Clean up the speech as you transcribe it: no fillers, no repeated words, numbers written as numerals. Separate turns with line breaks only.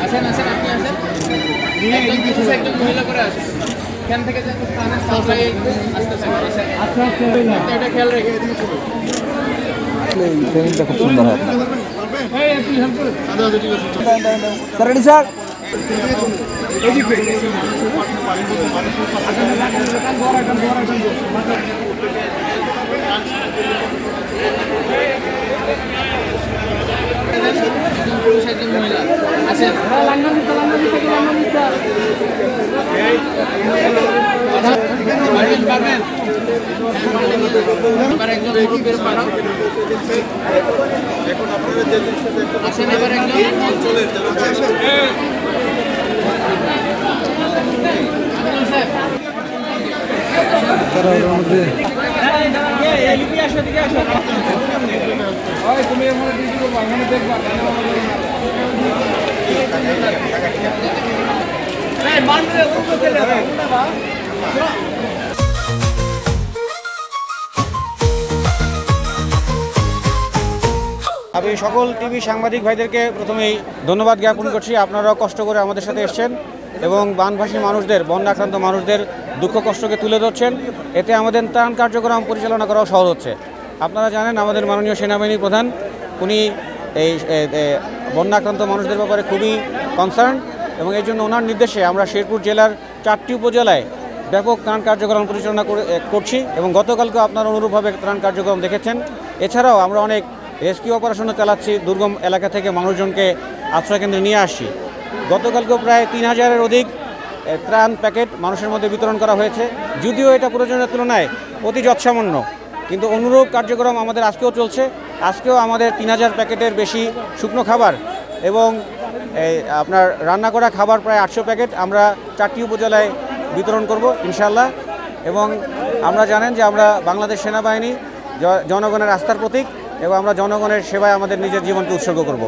আসেন আসেন আপনি আসেন একজন মহিলা করে আসেন এখান থেকে যে সাপ্লাই আসতেছে আচ্ছা আচ্ছা এটা খেয়াল রেখে
ট্রেনিংটা খুব সুন্দর হয় স্যার রেডি স্যার
মহিলা আসেন পারবেন এবার একজন মুরব্বীর পারো আসেন এবার একজন তুমি
আমি সকল টিভি সাংবাদিক ভাইদেরকে প্রথমেই ধন্যবাদ জ্ঞাপন করছি। আপনারাও কষ্ট করে আমাদের সাথে এসেছেন এবং বানভাসী মানুষদের, বন্যা আক্রান্ত মানুষদের দুঃখ কষ্টকে তুলে ধরছেন। এতে আমাদের ত্রাণ কার্যক্রম পরিচালনা করাও সহজ হচ্ছে। আপনারা জানেন আমাদের মাননীয় সেনাবাহিনী প্রধান উনি এই বন্যা আক্রান্ত মানুষদের ব্যাপারে খুবই কনসার্ন এবং এই জন্য ওনার নির্দেশে আমরা শেরপুর জেলার 4টি উপজেলায় ব্যাপক ত্রাণ কার্যক্রম পরিচালনা করছি এবং গতকালকে আপনারা অনুরূপভাবে ত্রাণ কার্যক্রম দেখেছেন। এছাড়াও আমরা অনেক রেস্কিউ অপারেশনও চালাচ্ছি, দুর্গম এলাকা থেকে মানুষজনকে আশ্রয়কেন্দ্রে নিয়ে আসছি। গতকালকেও প্রায় 3000-এর অধিক ত্রাণ প্যাকেট মানুষের মধ্যে বিতরণ করা হয়েছে, যদিও এটা প্রয়োজনের তুলনায় অতি যৎসামান্য, কিন্তু অনুরূপ কার্যক্রম আমাদের আজকেও চলছে। আজকেও আমাদের 3000 প্যাকেটের বেশি শুকনো খাবার এবং আপনার রান্না করা খাবার প্রায় 800 প্যাকেট আমরা 4টি উপজেলায় বিতরণ করব ইনশাআল্লাহ। এবং আমরা জানেন যে আমরা বাংলাদেশ সেনাবাহিনী জনগণের আস্থার প্রতীক এবং আমরা জনগণের সেবায় আমাদের নিজের জীবনকে উৎসর্গ করব।